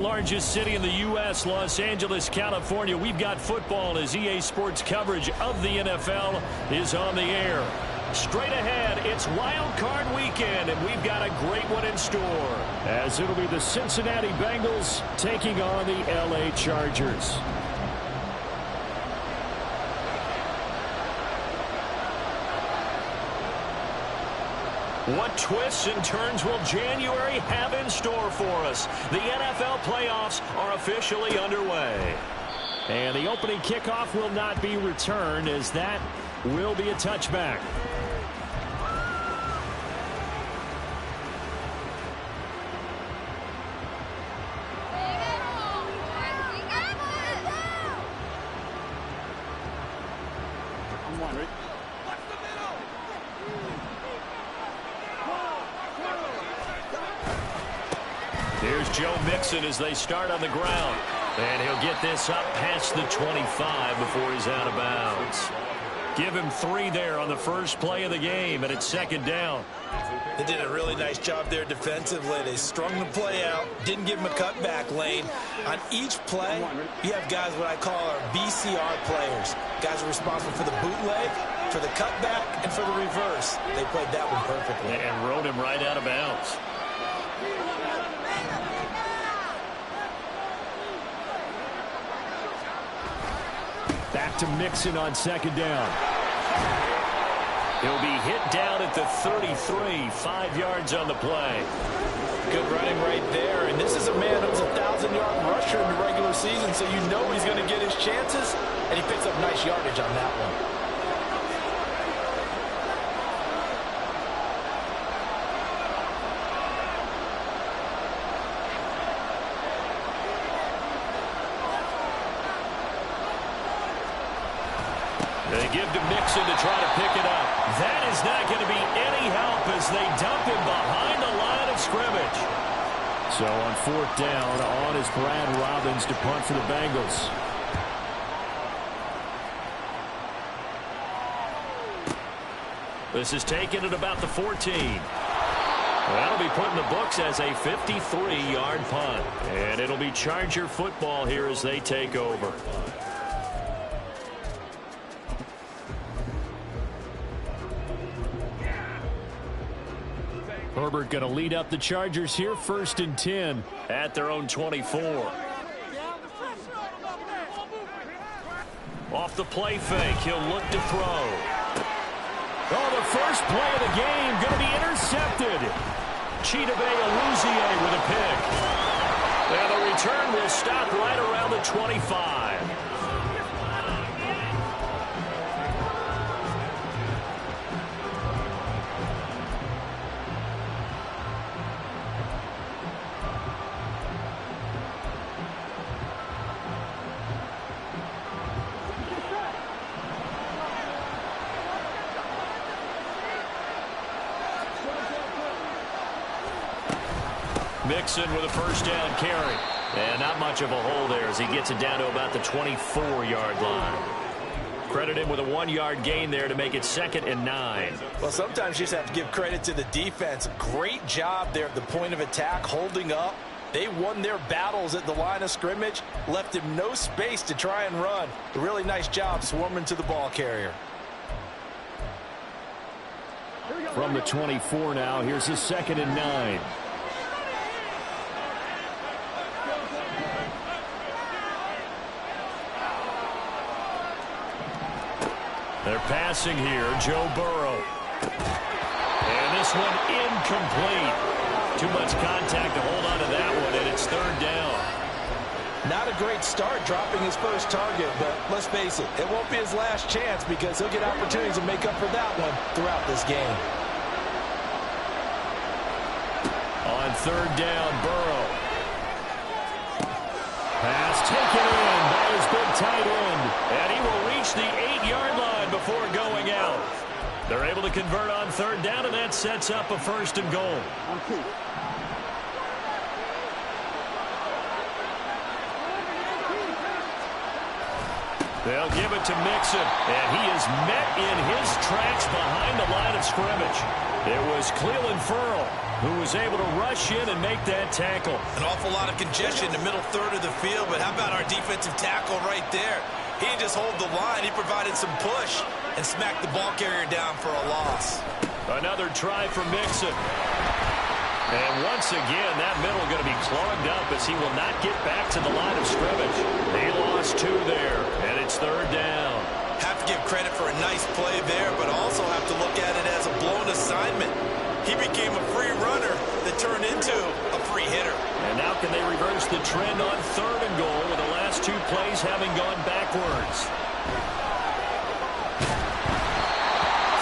Largest city in the U.S., Los Angeles, California. We've got football as EA Sports coverage of the NFL is on the air. Straight ahead, it's Wild Card Weekend, and we've got a great one in store, as it'll be the Cincinnati Bengals taking on the L.A. Chargers. What twists and turns will January have in store for us? The NFL playoffs are officially underway. And the opening kickoff will not be returned, as that will be a touchback. Here's Joe Mixon as they start on the ground. And he'll get this up past the 25 before he's out of bounds. Give him 3 there on the first play of the game, and it's second down. They did a really nice job there defensively. They strung the play out, didn't give him a cutback lane. On each play, you have guys what I call our BCR players. Guys are responsible for the bootleg, for the cutback, and for the reverse. They played that one perfectly. And rode him right out of bounds. Back to Mixon on second down. He'll be hit down at the 33, 5 yards on the play. Good running right there. And this is a man who's a 1,000-yard rusher in the regular season, so you know he's going to get his chances, and he picks up nice yardage on that one. They give to Mixon to try to pick it up. That is not going to be any help as they dump him behind the line of scrimmage. So on fourth down, on is Brad Robbins to punt for the Bengals. This is taken at about the 14. That'll be put in the books as a 53-yard punt. And it'll be Charger football here as they take over. Herbert going to lead up the Chargers here, 1st and 10 at their own 24. Off the play fake, he'll look to throw. Oh, the first play of the game going to be intercepted. Chidobe Awuzie with a pick. And the return will stop right around the 25. Mixon with a first down carry. And not much of a hole there as he gets it down to about the 24-yard line. Credit him with a 1-yard gain there to make it 2nd and 9. Well, sometimes you just have to give credit to the defense. Great job there at the point of attack, holding up. They won their battles at the line of scrimmage, left him no space to try and run. A really nice job swarming to the ball carrier. From the 24 now, here's his 2nd and 9. They're passing here, Joe Burrow. And this one incomplete. Too much contact to hold on to that one, and it's 3rd down. Not a great start dropping his first target, but let's face it, it won't be his last chance because he'll get opportunities to make up for that one throughout this game. On 3rd down, Burrow. Pass taken in by his big tight end, and he will reach the 8-yard line before going out. They're able to convert on 3rd down, and that sets up a 1st and goal. They'll give it to Mixon, and he is met in his tracks behind the line of scrimmage. It was Clelin Ferrell who was able to rush in and make that tackle. An awful lot of congestion in the middle third of the field, but how about our defensive tackle right there? He didn't just hold the line. He provided some push and smacked the ball carrier down for a loss. Another try for Mixon. And once again, that middle going to be clogged up as he will not get back to the line of scrimmage. He lost 2 there, and it's 3rd down. Have to give credit for a nice play there, but also have to look at it as a blown assignment. He became a free runner that turned into a free hitter. And now can they reverse the trend on 3rd and goal with the last 2 plays having gone backwards?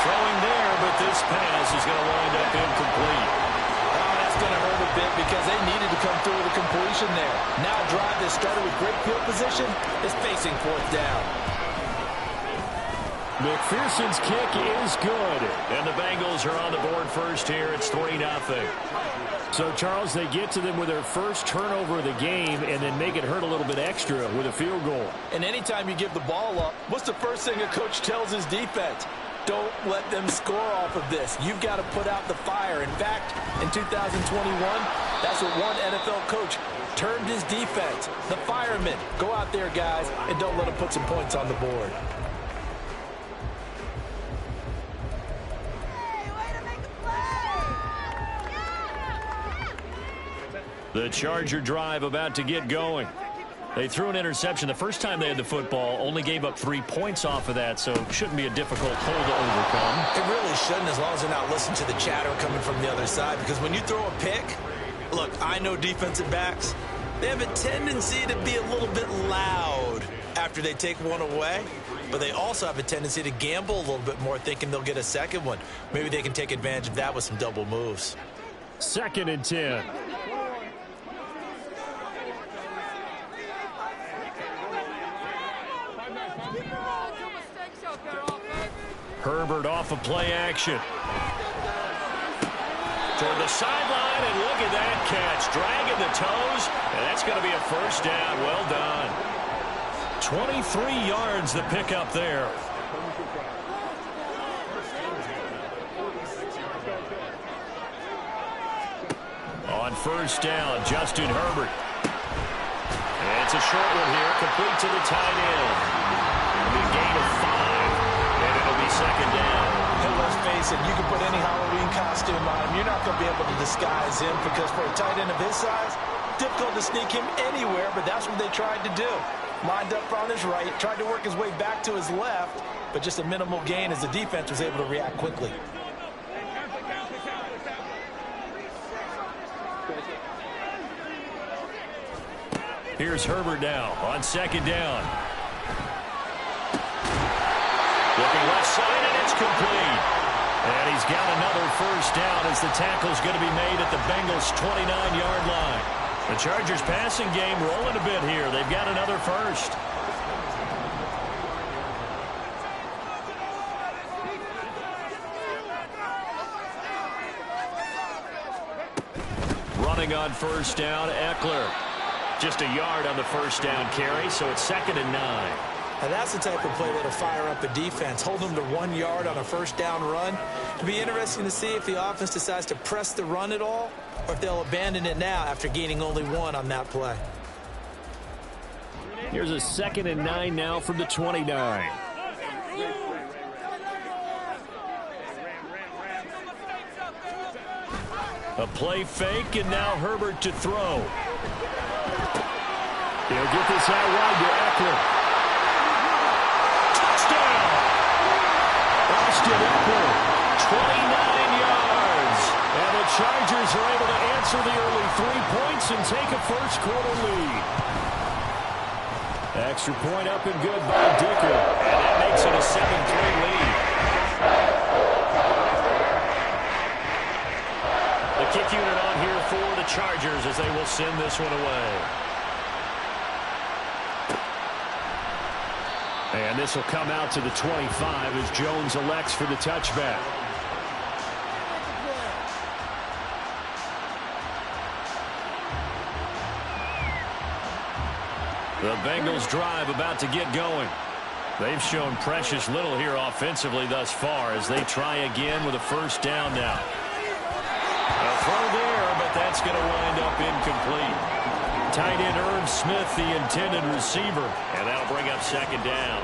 Throwing there, but this pass is going to wind up incomplete. Oh, that's going to hurt a bit because they needed to come through with a completion there. Now a drive that started with great field position is facing 4th down. McPherson's kick is good, and the Bengals are on the board first here. It's 3-0. So, Charles, they get to them with their first turnover of the game and then make it hurt a little bit extra with a field goal. And anytime you give the ball up, what's the first thing a coach tells his defense? Don't let them score off of this. You've got to put out the fire. In fact, in 2021, that's what one NFL coach termed his defense. The firemen. Go out there, guys, and don't let them put some points on the board. The Charger drive about to get going. They threw an interception the first time they had the football, only gave up 3 points off of that, so it shouldn't be a difficult hole to overcome. It really shouldn't, as long as they're not listening to the chatter coming from the other side, because when you throw a pick, look, I know defensive backs, they have a tendency to be a little bit loud after they take one away, but they also have a tendency to gamble a little bit more, thinking they'll get a second one. Maybe they can take advantage of that with some double moves. 2nd and 10. Herbert off of play action. Toward the sideline, and look at that catch. Dragging the toes, and that's going to be a first down. Well done. 23 yards the pickup there. On first down, Justin Herbert. And it's a short one here, complete to the tight end. A gain of 5. And it'll be 2nd down. And let's face it, you can put any Halloween costume on him. You're not going to be able to disguise him because for a tight end of his size, difficult to sneak him anywhere, but that's what they tried to do. Lined up on his right, tried to work his way back to his left, but just a minimal gain as the defense was able to react quickly. Here's Herbert now on 2nd down. Looking left side, and it's complete. And he's got another first down as the tackle's going to be made at the Bengals' 29-yard line. The Chargers' passing game rolling a bit here. They've got another first. Running on first down, Eckler. Just a yard on the first down carry, so it's 2nd and 9. Now that's the type of play that'll fire up a defense. Hold them to 1 yard on a first down run. It'll be interesting to see if the offense decides to press the run at all or if they'll abandon it now after gaining only 1 on that play. Here's a 2nd and 9 now from the 29. A play fake, and now Herbert to throw. He'll get this out wide to Eckler. Touchdown! Austin Eckler, 29 yards. And the Chargers are able to answer the early 3 points and take a first-quarter lead. Extra point up and good by Dicker. And that makes it a 7-3 lead. The kick unit on here for the Chargers as they will send this one away. And this will come out to the 25 as Jones elects for the touchback. The Bengals drive about to get going. They've shown precious little here offensively thus far as they try again with a first down now. A throw there, but that's going to wind up incomplete. Tight end Irv Smith, the intended receiver, and that'll bring up second down.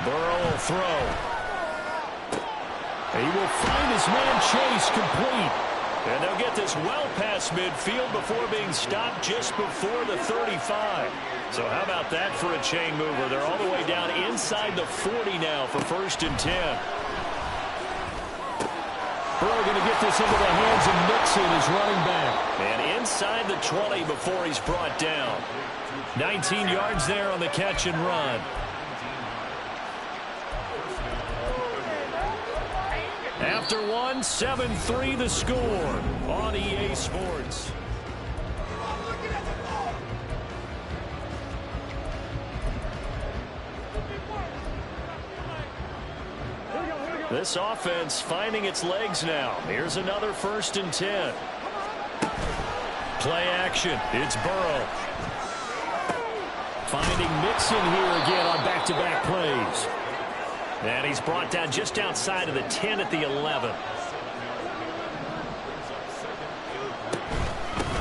Burrow will throw. He will find his man Chase complete. And they'll get this well past midfield before being stopped just before the 35. So how about that for a chain mover? They're all the way down inside the 40 now for 1st and 10. Burrow going to get this into the hands of Mixon, his running back. And inside the 20 before he's brought down. 19 yards there on the catch and run. After one, 7-3 the score on EA Sports. This offense finding its legs now. Here's another 1st and 10. Play action. It's Burrow. Finding Mixon here again on back-to-back plays. And he's brought down just outside of the 10 at the 11.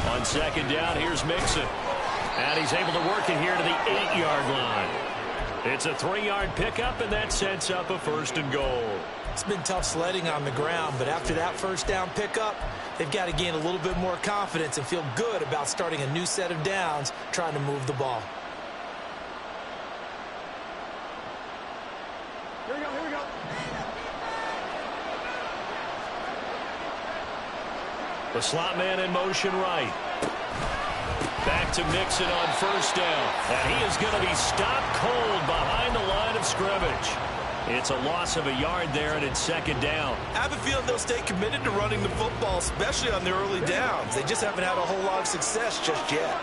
On 2nd down, here's Mixon. And he's able to work it here to the 8-yard line. It's a 3-yard pickup, and that sets up a 1st and goal. It's been tough sledding on the ground, but after that 1st down pickup, they've got to gain a little bit more confidence and feel good about starting a new set of downs, trying to move the ball. Here we go. The slot man in motion right. Back to Mixon on 1st down. And he is going to be stopped cold behind the line of scrimmage. It's a loss of a yard there, and it's 2nd down. I have a feeling they'll stay committed to running the football, especially on the early downs. They just haven't had a whole lot of success just yet.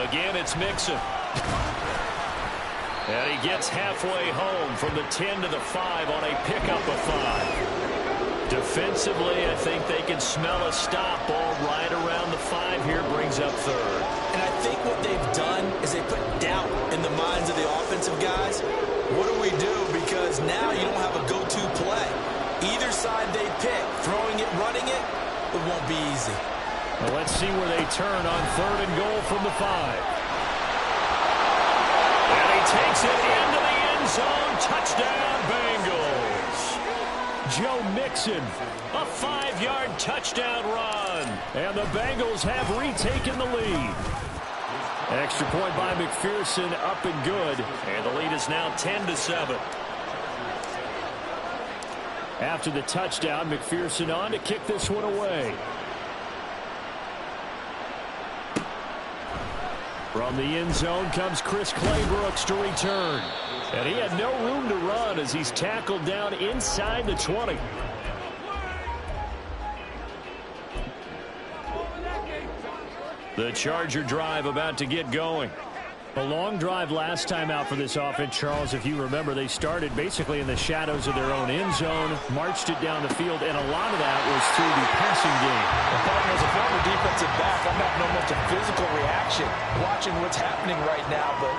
Again, it's Mixon. And he gets halfway home from the 10 to the 5 on a pickup of 5. Defensively, I think they can smell a stop ball right around the 5 here, brings up 3rd. And I think what they've done is they put doubt in the minds of the offensive guys. What do we do? Because now you don't have a go-to play. Either side they pick, throwing it, running it, it won't be easy. Well, let's see where they turn on 3rd and goal from the 5. And he takes it into the end zone. Touchdown, Bengals. Joe Mixon, a 5-yard touchdown run. And the Bengals have retaken the lead. Extra point by McPherson, up and good. And the lead is now 10-7. After the touchdown, McPherson on to kick this one away. From the end zone comes Chris Claybrooks to return. And he had no room to run as he's tackled down inside the 20. The Charger drive about to get going. A long drive last time out for this offense, Charles. If you remember, they started basically in the shadows of their own end zone, marched it down the field, and a lot of that was through the passing game. As a former defensive back, I'm having almost a physical reaction watching what's happening right now, but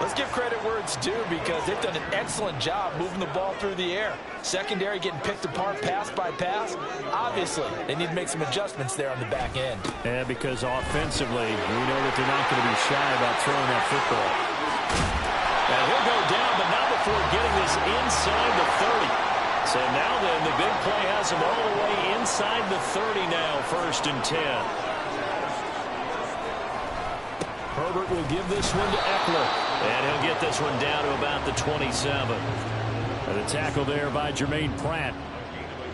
let's give credit where it's due because they've done an excellent job moving the ball through the air. Secondary getting picked apart pass by pass. Obviously, they need to make some adjustments there on the back end. Yeah, because offensively, we know that they're not going to be shy about throwing that football. And he'll go down, but not before getting this inside the 30. So now then, the big play has him all the way inside the 30 now, 1st and 10. Herbert will give this one to Eckler. And he'll get this one down to about the 27. And the tackle there by Jermaine Pratt.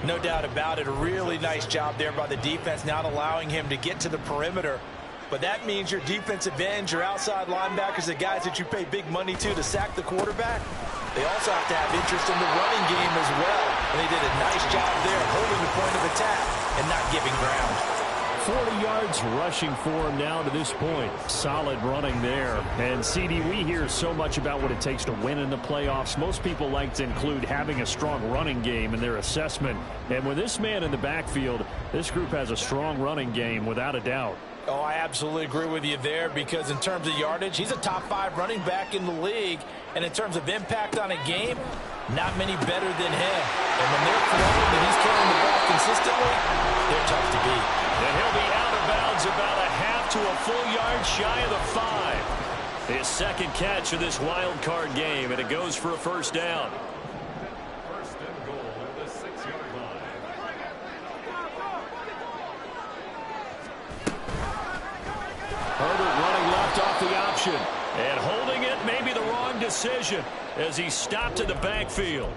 No doubt about it. A really nice job there by the defense, not allowing him to get to the perimeter. But that means your defensive ends, your outside linebackers, the guys that you pay big money to sack the quarterback, they also have to have interest in the running game as well. And they did a nice job there holding the point of attack and not giving ground. 40 yards rushing for him now to this point. Solid running there. And, CD, we hear so much about what it takes to win in the playoffs. Most people like to include having a strong running game in their assessment. And with this man in the backfield, this group has a strong running game without a doubt. Oh, I absolutely agree with you there, because in terms of yardage, he's a top 5 running back in the league. And in terms of impact on a game, not many better than him. And when they're throwing and he's carrying the ball consistently, they're tough to beat. And he'll be out of bounds about a half to a full yard shy of the 5. His second catch of this wild card game, and it goes for a first down. First and goal at the 6-yard line. Herbert running left off the option. And holding it may be the wrong decision as he stopped in the backfield.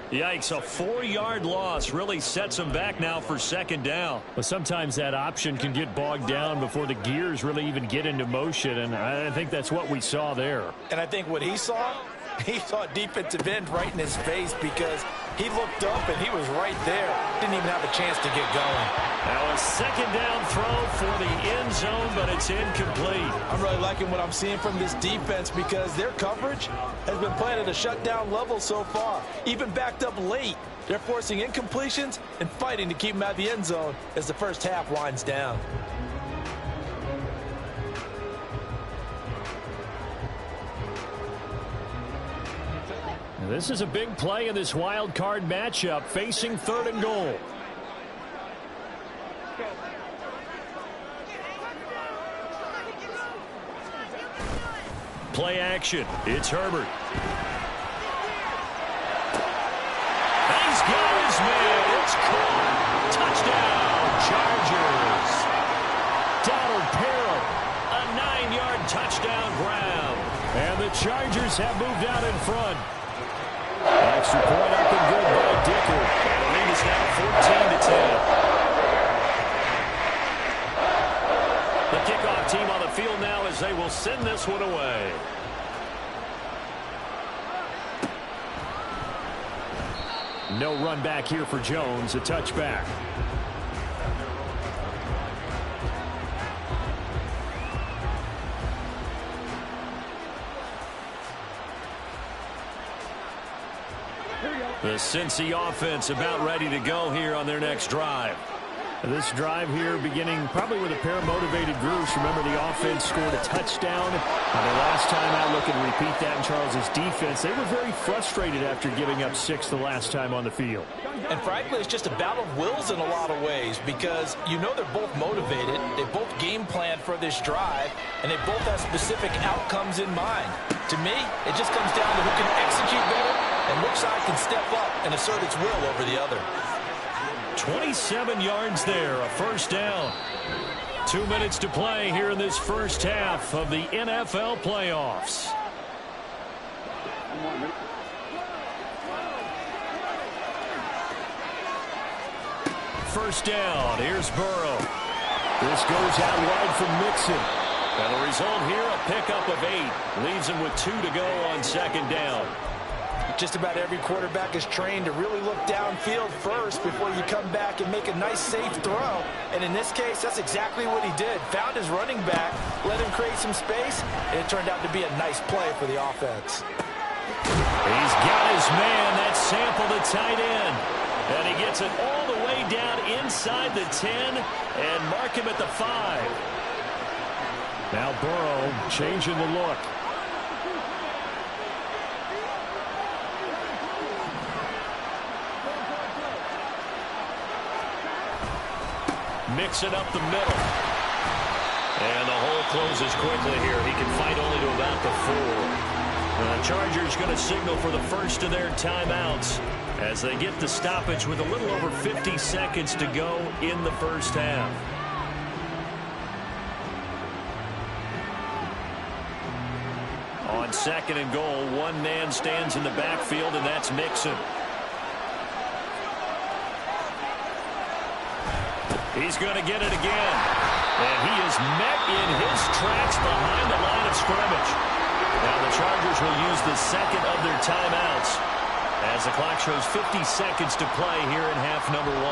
Yikes, a 4-yard loss really sets him back now for second down. But sometimes that option can get bogged down before the gears really even get into motion, and I think that's what we saw there. And I think what he saw a defensive end right in his face, because he looked up and he was right there. Didn't even have a chance to get going. Now a second down throw for the end zone, but it's incomplete. I'm really liking what I'm seeing from this defense, because their coverage has been playing at a shutdown level so far. Even backed up late, they're forcing incompletions and fighting to keep them out of the end zone as the first half winds down. This is a big play in this wild card matchup, facing 3rd and goal. Play action. It's Herbert. He's got his man. It's caught. Touchdown, Chargers. Donald Parham, a 9-yard touchdown grab. And the Chargers have moved out in front. Extra point up and good by Dicker. And the lead is now 14-10. The kickoff team on the field now as they will send this one away. No run back here for Jones. A touchback. The Cincy offense about ready to go here on their next drive. This drive here beginning probably with a pair of motivated groups. Remember, the offense scored a touchdown. And the last time out, look and repeat that in Charles' defense. They were very frustrated after giving up 6 the last time on the field. And frankly, it's just a battle of wills in a lot of ways, because you know they're both motivated. They both game plan for this drive, and they both have specific outcomes in mind. To me, it just comes down to who can execute better and which side can step up and assert its will over the other. 27 yards there, a first down. 2 minutes to play here in this first half of the NFL playoffs. First down, here's Burrow. This goes out wide from Mixon. And the result here, a pickup of 8. Leaves him with 2 to go on second down. Just about every quarterback is trained to really look downfield first before you come back and make a nice, safe throw. And in this case, that's exactly what he did. Found his running back, let him create some space, and it turned out to be a nice play for the offense. He's got his man. That's Sample, the tight end. And he gets it all the way down inside the 10 and mark him at the 5. Now Burrow changing the look. Mix it up the middle. And the hole closes quickly here. He can fight only to about the 4. The Chargers going to signal for the first of their timeouts as they get the stoppage with a little over 50 seconds to go in the first half. On second and goal, one man stands in the backfield, and that's Mixon. He's going to get it again. And he is met in his tracks behind the line of scrimmage. Now the Chargers will use the second of their timeouts as the clock shows 50 seconds to play here in half number 1.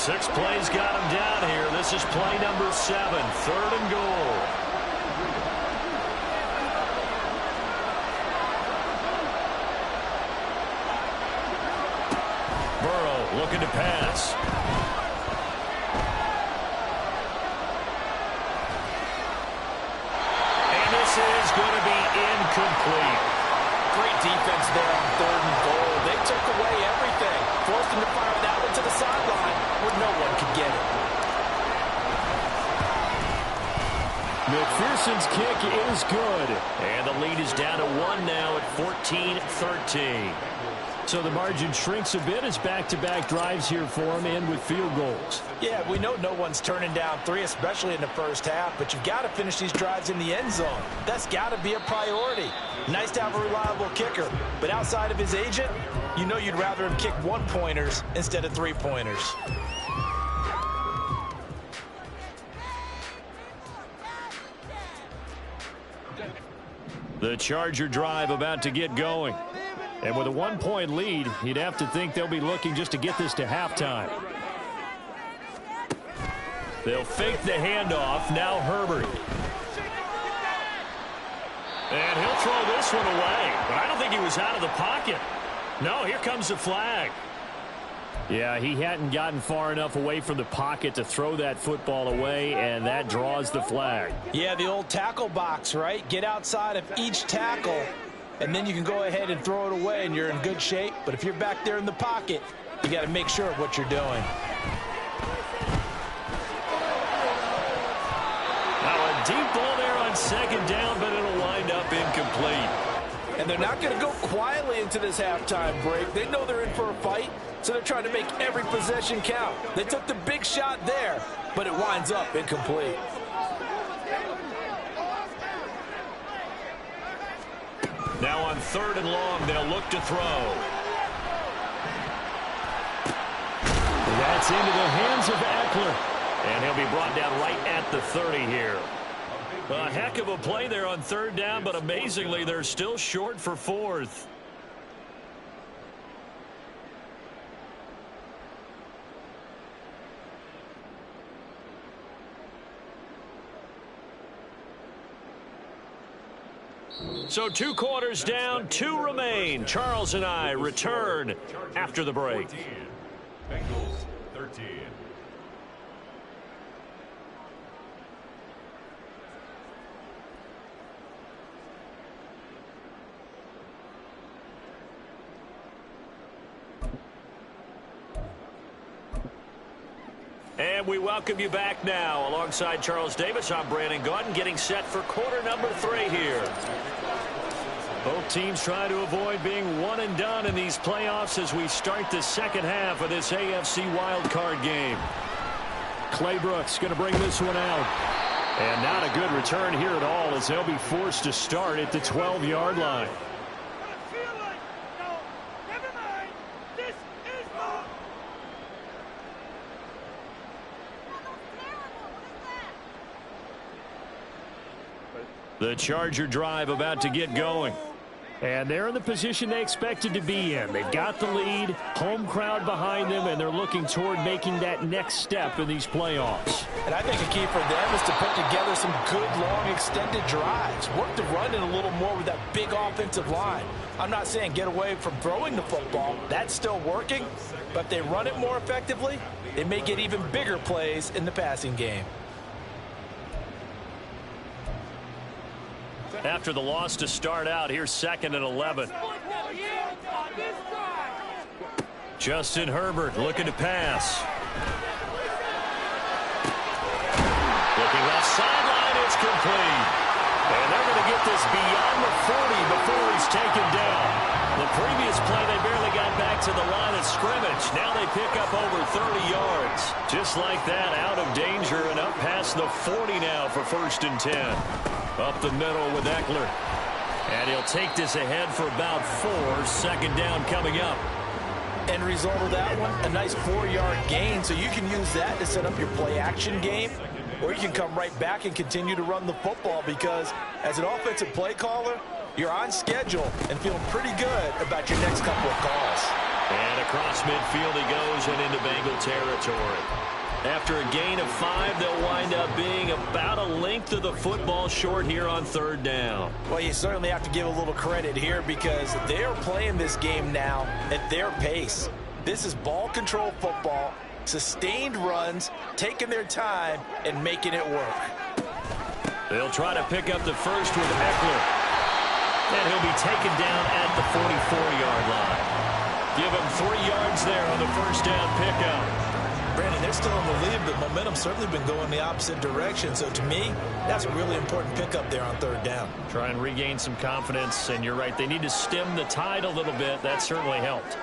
6 plays got him down here. This is play number 7, 3rd and goal. Burrow looking to pass. And this is going to be incomplete. Great defense there on 3rd and goal. They took away everything. Forced him to fire that one to the sideline where no one could get it. McPherson's kick is good. And the lead is down to 1 now at 14-13. So the margin shrinks a bit as back-to-back drives here for him and with field goals. Yeah, we know no one's turning down 3, especially in the first half, but you've got to finish these drives in the end zone. That's got to be a priority. Nice to have a reliable kicker, but outside of his agent, you know you'd rather him kick 1-pointers instead of 3-pointers. The Charger drive about to get going. And with a 1-point lead, you'd have to think they'll be looking just to get this to halftime. They'll fake the handoff. Now Herbert. And he'll throw this one away. But I don't think he was out of the pocket. No, here comes the flag. Yeah, he hadn't gotten far enough away from the pocket to throw that football away, and that draws the flag. Yeah, the old tackle box, right? Get outside of each tackle, and then you can go ahead and throw it away, and you're in good shape. But if you're back there in the pocket, you got to make sure of what you're doing. Now a deep ball there on 2nd down, but it'll wind up incomplete. And they're not going to go quietly into this halftime break. They know they're in for a fight, so they're trying to make every possession count. They took the big shot there, but it winds up incomplete. Now on 3rd and long, they'll look to throw. That's into the hands of Eckler. And he'll be brought down right at the 30 here. A heck of a play there on 3rd down, but amazingly, they're still short for 4th. So 2 quarters down, 2 remain. Charles and I return after the break. 14. Bengals 13. And we welcome you back now. Alongside Charles Davis, I'm Brandon Gaudin, getting set for quarter number 3 here. Both teams try to avoid being one and done in these playoffs as we start the second half of this AFC wildcard game. Clay Brooks going to bring this one out. And not a good return here at all as they'll be forced to start at the 12-yard line. The Charger drive about to get going. And they're in the position they expected to be in. They've got the lead, home crowd behind them, and they're looking toward making that next step in these playoffs. And I think a key for them is to put together some good, long, extended drives. Work the run in a little more with that big offensive line. I'm not saying get away from throwing the football. That's still working. But if they run it more effectively, they may get even bigger plays in the passing game. After the loss to start out, here's 2nd and 11. Justin Herbert looking to pass. Looking left sideline, it's complete. And they're going to get this beyond the 40 before he's taken down. The previous play, they barely got back to the line of scrimmage. Now they pick up over 30 yards. Just like that, out of danger and up past the 40 now for 1st and 10. Up the middle with Eckler. And he'll take this ahead for about 4. 2nd down coming up. End result of that one, a nice 4-yard gain. So you can use that to set up your play-action game, or you can come right back and continue to run the football because as an offensive play caller, you're on schedule and feeling pretty good about your next couple of calls. And across midfield he goes and into Bengal territory. After a gain of 5, they'll wind up being about a length of the football short here on 3rd down. Well, you certainly have to give a little credit here because they're playing this game now at their pace. This is ball control football, sustained runs, taking their time, and making it work. They'll try to pick up the first with Eckler. And he'll be taken down at the 44-yard line. Give him 3 yards there on the first down pickup. Brandon, they're still in the lead, but momentum's certainly been going the opposite direction. So to me, that's a really important pickup there on 3rd down. Try and regain some confidence, and you're right. They need to stem the tide a little bit. That certainly helped.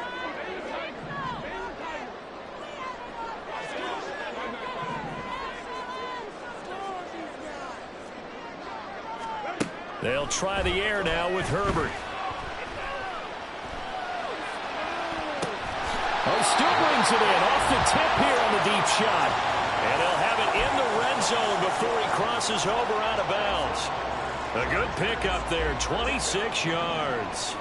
They'll try the air now with Herbert. Oh, still brings it in off the tip here on the deep shot. And they'll have it in the red zone before he crosses over out of bounds. A good pickup there, 26 yards.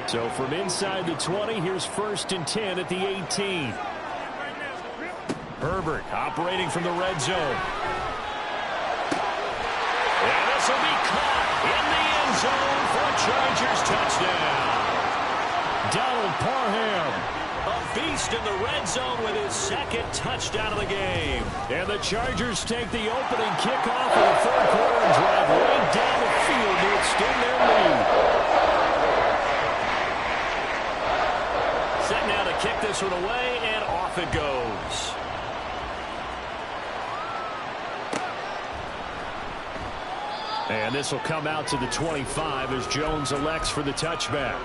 So from inside the 20, here's 1st and 10 at the 18. Herbert operating from the red zone. And this will be caught in the end zone for a Chargers touchdown. Donald Parham. A beast in the red zone with his 2nd touchdown of the game. And the Chargers take the opening kickoff of the 3rd quarter and drive right down the field to extend their lead. Set now to kick this one away, and off it goes. And this will come out to the 25 as Jones elects for the touchback.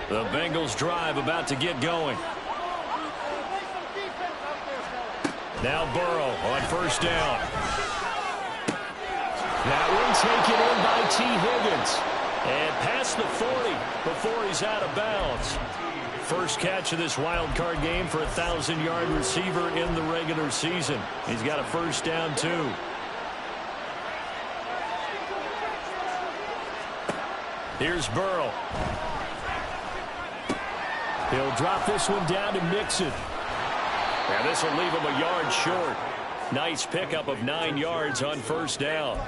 The Bengals drive about to get going. Now Burrow on 1st down. That one taken in by T. Higgins. And past the 40 before he's out of bounds. First catch of this wild card game for a 1,000-yard receiver in the regular season. He's got a 1st down, too. Here's Burrow. He'll drop this one down to Mixon. And this will leave him a yard short. Nice pickup of 9 yards on 1st down.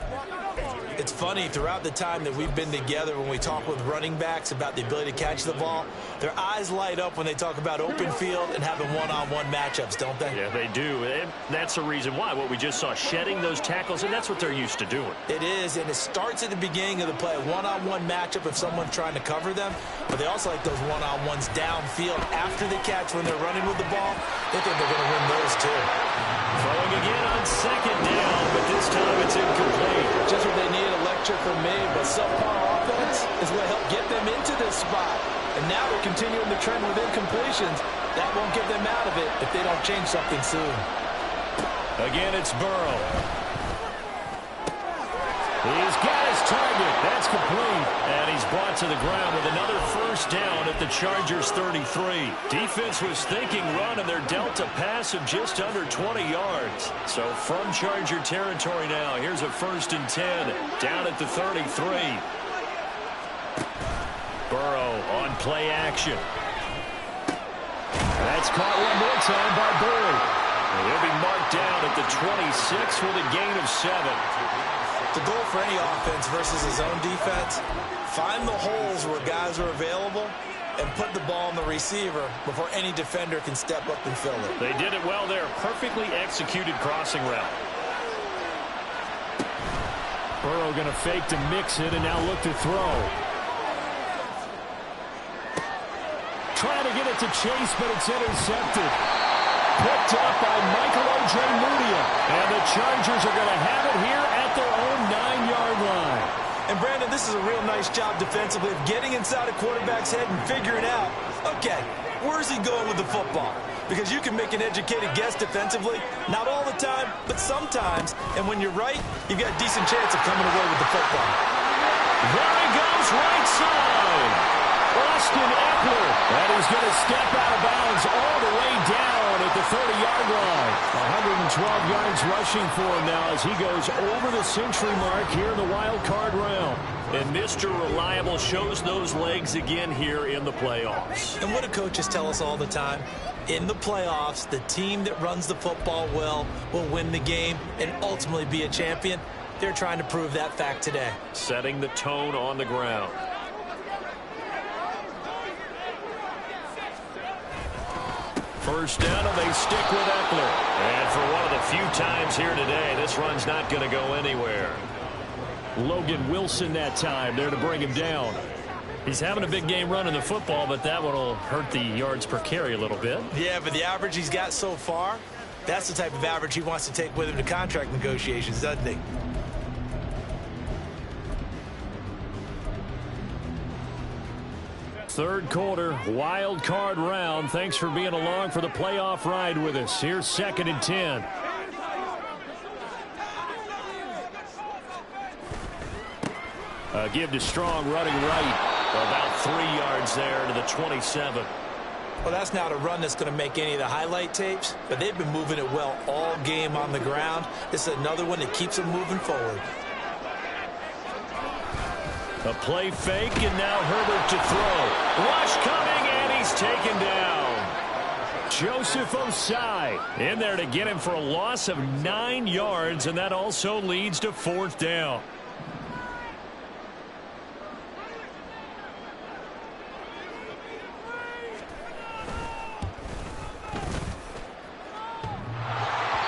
It's funny, throughout the time that we've been together when we talk with running backs about the ability to catch the ball, their eyes light up when they talk about open field and having one-on-one matchups, don't they? Yeah, they do. And that's the reason why. What we just saw, shedding those tackles, and that's what they're used to doing. It is, and it starts at the beginning of the play. One-on-one matchup if someone's trying to cover them, but they also like those one-on-ones downfield after the catch when they're running with the ball. They think they're going to win those, too. Throwing again on 2nd down, but this time it's incomplete. Just what they need, a lecture from me, but subpar offense is what helped get them into this spot. And now they're continuing the trend with incompletions. That won't get them out of it if they don't change something soon. Again, it's Burrow. He's got his target. That's complete. And he's brought to the ground with another 1st down at the Chargers 33. Defense was thinking run, and they're dealt a pass of just under 20 yards. So from Charger territory now, here's a 1st and 10 down at the 33. Burrow on play action. That's caught one more time by Burrow. He'll be marked down at the 26 with a gain of 7. The goal for any offense versus his own defense, find the holes where guys are available and put the ball on the receiver before any defender can step up and fill it. They did it well there. Perfectly executed crossing route. Burrow going to fake to mix it and now look to throw. Trying to get it to Chase, but it's intercepted. Picked up by Michael Ojemudia. And the Chargers are going to have it here at their own 9-yard line. And, Brandon, this is a real nice job defensively of getting inside a quarterback's head and figuring out, okay, where's he going with the football? Because you can make an educated guess defensively, not all the time, but sometimes. And when you're right, you've got a decent chance of coming away with the football. There he goes, right side. Austin Eckler. And he's going to step out of bounds all the way down at the the 30-yard line. 112 yards rushing for him now as he goes over the century mark here in the wild card round. And Mr. Reliable shows those legs again here in the playoffs. And what do coaches tell us all the time? In the playoffs, the team that runs the football well will win the game and ultimately be a champion. They're trying to prove that fact today. Setting the tone on the ground. First down, and they stick with Eckler. And for one of the few times here today, this run's not going to go anywhere. Logan Wilson that time there to bring him down. He's having a big game running the football, but that one will hurt the yards per carry a little bit. Yeah, but the average he's got so far, that's the type of average he wants to take with him to contract negotiations, doesn't he? Third quarter, wild card round. Thanks for being along for the playoff ride with us. Here's 2nd and 10. Give to Strong running right. About 3 yards there to the 27. Well, that's not a run that's going to make any of the highlight tapes, but they've been moving it well all game on the ground. This is another one that keeps them moving forward. A play fake, and now Herbert to throw. Rush coming, and he's taken down. Joseph Osai in there to get him for a loss of 9 yards, and that also leads to 4th down.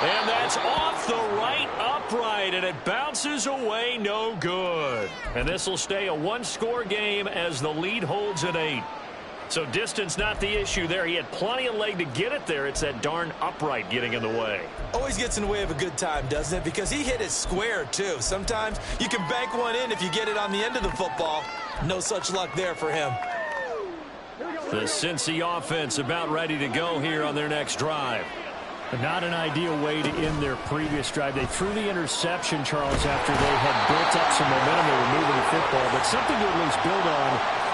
And that's off the right upright, and it bounces away, no good. And this will stay a one-score game as the lead holds at 8. So distance not the issue there. He had plenty of leg to get it there. It's that darn upright getting in the way. Always gets in the way of a good time, doesn't it? Because he hit it square, too. Sometimes you can bank one in if you get it on the end of the football. No such luck there for him. The Cincy offense about ready to go here on their next drive. Not an ideal way to end their previous drive. They threw the interception, Charles, after they had built up some momentum. They were moving the football, but something to at least build on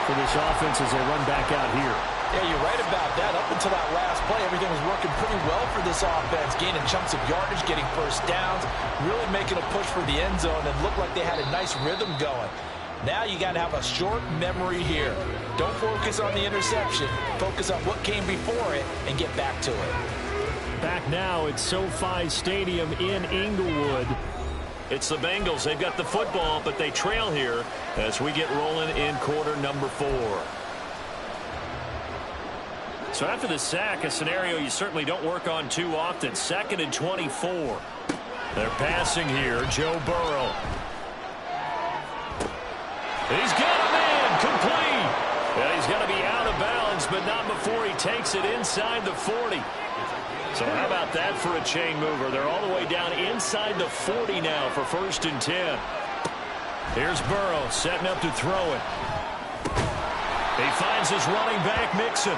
for this offense as they run back out here. Yeah, you're right about that. Up until that last play, everything was working pretty well for this offense, gaining chunks of yardage, getting first downs, really making a push for the end zone, and looked like they had a nice rhythm going. Now you got to have a short memory here. Don't focus on the interception. Focus on what came before it and get back to it. Back now at SoFi Stadium in Inglewood. It's the Bengals. They've got the football, but they trail here as we get rolling in quarter number 4. So after the sack, a scenario you certainly don't work on too often. 2nd and 24. They're passing here. Joe Burrow. He's got a man complete. Yeah, he's got to be out of bounds, but not before he takes it inside the 40. So how about that for a chain mover? They're all the way down inside the 40 now for 1st and 10. Here's Burrow setting up to throw it. He finds his running back, Mixon.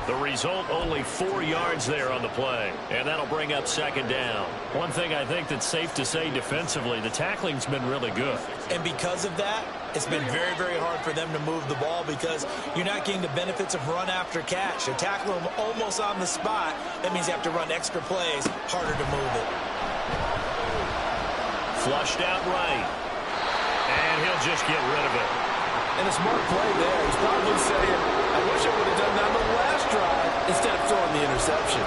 The result, only 4 yards there on the play. And that'll bring up 2nd down. One thing I think that's safe to say defensively, the tackling's been really good. And because of that, it's been very, very hard for them to move the ball because you're not getting the benefits of run after catch. You're tackling them almost on the spot. That means you have to run extra plays, harder to move it. Flushed out right. And he'll just get rid of it. And a smart play there. He's probably saying, I wish I would have done that on the last drive instead of throwing the interception.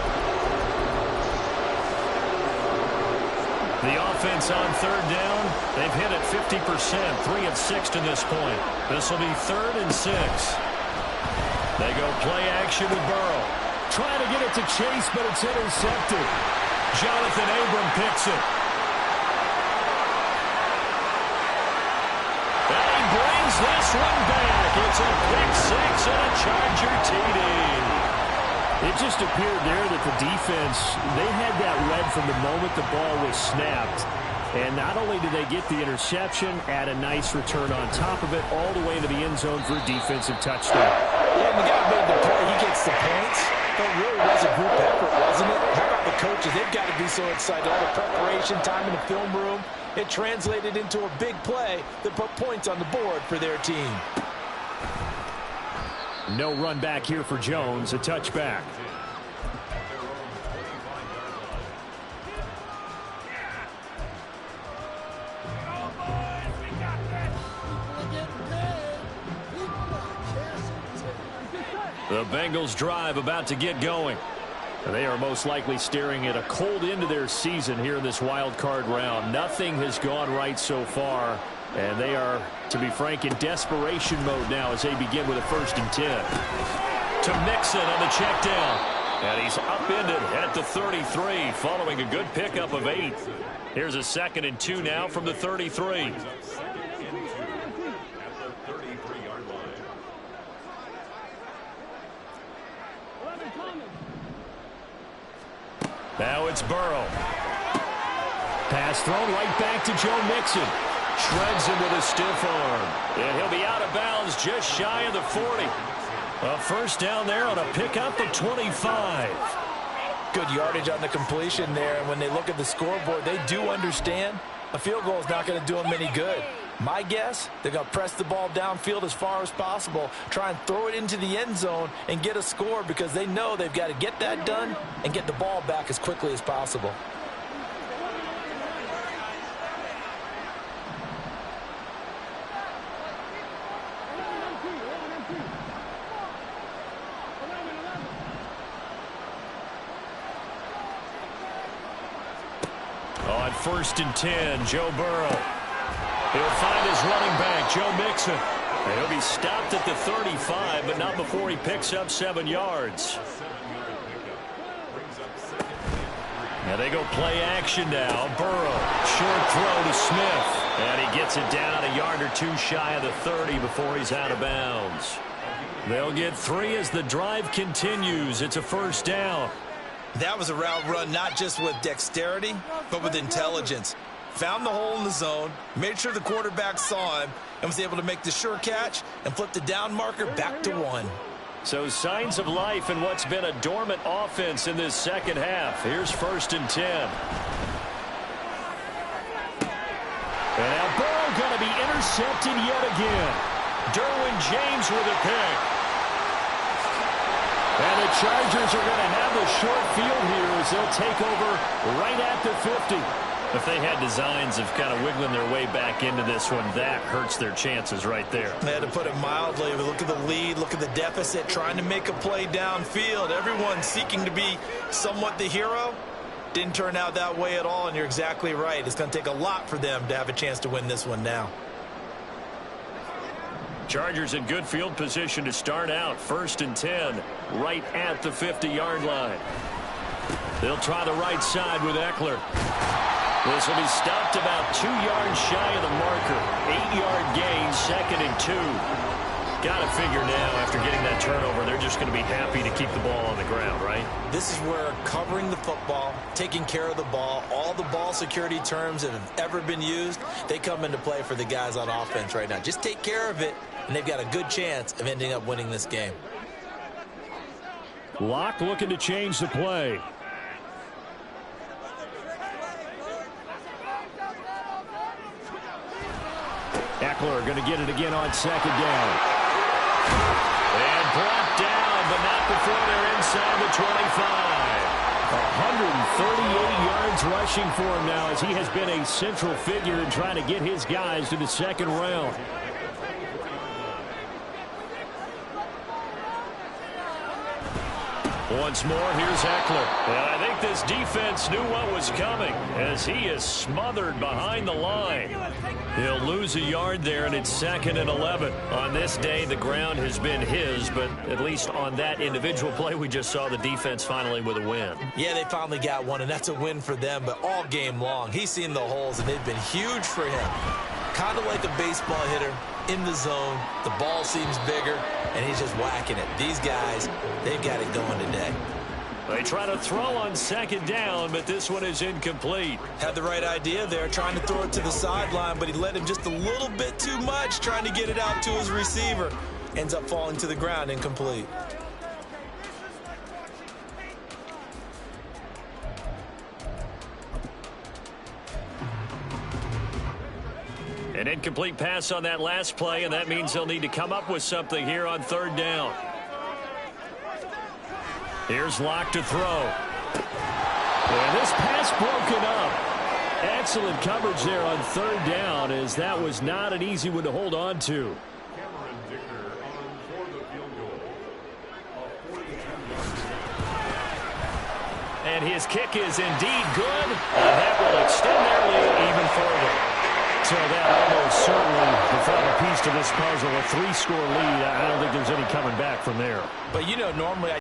The offense on 3rd down, they've hit it 50%, 3 of 6 to this point. This will be 3rd and 6. They go play action with Burrow. Trying to get it to Chase, but it's intercepted. Jonathan Abram picks it. And he brings this one back. It's a pick 6 and a Charger TD. It just appeared there that the defense, they had that read from the moment the ball was snapped. And not only did they get the interception, add a nice return on top of it, all the way to the end zone for a defensive touchdown. Yeah, and the guy made the play. He gets the points. But it really was a group effort, wasn't it? How about the coaches? They've got to be so excited. All the preparation, time in the film room, it translated into a big play that put points on the board for their team. No run back here for Jones, a touchback. The Bengals drive about to get going. They are most likely staring at a cold end to their season here in this wild card round. Nothing has gone right so far, and they are, to be frank, in desperation mode now as they begin with a 1st and 10. To Mixon on the check down. And he's upended at the 33 following a good pickup of 8. Here's a 2nd and 2 now from the 33. Now it's Burrow. Pass thrown right back to Joe Mixon. Shreds him with a stiff arm. And he'll be out of bounds just shy of the 40. A 1st down there on a pickup of 25. Good yardage on the completion there. And when they look at the scoreboard, they do understand a field goal is not going to do them any good. My guess, they're going to press the ball downfield as far as possible, try and throw it into the end zone and get a score because they know they've got to get that done and get the ball back as quickly as possible. On 1st and 10, Joe Burrow. He'll find his running back, Joe Mixon. And he'll be stopped at the 35, but not before he picks up 7 yards. Now they go play action now. Burrow, short throw to Smith. And he gets it down a yard or 2 shy of the 30 before he's out of bounds. They'll get 3 as the drive continues. It's a 1st down. That was a route run not just with dexterity, but with intelligence. Found the hole in the zone, made sure the quarterback saw him, and was able to make the sure catch and flip the down marker back to 1. So signs of life in what's been a dormant offense in this 2nd half. Here's 1st and 10. And now Burrow going to be intercepted yet again. Derwin James with a pick. And the Chargers are going to have the short field here as they'll take over right at the 50. If they had designs of kind of wiggling their way back into this one, that hurts their chances right there. They had to put it mildly. Look at the lead, look at the deficit, trying to make a play downfield. Everyone seeking to be somewhat the hero. Didn't turn out that way at all, and you're exactly right. It's going to take a lot for them to have a chance to win this one now. Chargers in good field position to start out. 1st and 10, right at the 50-yard line. They'll try the right side with Eckler. This will be stopped about 2 yards shy of the marker. 8-yard gain, 2nd and 2. Got to figure now, after getting that turnover, they're just going to be happy to keep the ball on the ground, right? This is where covering the football, taking care of the ball, all the ball security terms that have ever been used, they come into play for the guys on offense right now. Just take care of it, and they've got a good chance of ending up winning this game. Locke looking to change the play. Eckler going to get it again on 2nd down. And brought down, but not before they're inside the 25. 138 yards rushing for him now as he has been a central figure in trying to get his guys to the 2nd round. Once more, here's Eckler. And I think this defense knew what was coming as he is smothered behind the line. He'll lose a yard there, and it's 2nd and 11. On this day, the ground has been his, but at least on that individual play, we just saw the defense finally with a win. Yeah, they finally got one, and that's a win for them, but all game long, he's seen the holes, and they've been huge for him. Kind of like a baseball hitter in the zone. The ball seems bigger, and he's just whacking it. These guys, they've got it going today. They try to throw on 2nd down, but this one is incomplete. Had the right idea there, trying to throw it to the sideline, but he led him just a little bit too much, trying to get it out to his receiver. Ends up falling to the ground, incomplete. An incomplete pass on that last play, and that means they'll need to come up with something here on 3rd down. Here's Locke to throw. And this pass broken up. Excellent coverage there on 3rd down, as that was not an easy one to hold on to. And his kick is indeed good, and that will extend their lead even further. So that almost certainly the final piece to this puzzle, a 3-score lead. I don't think there's any coming back from there. But, you know, normally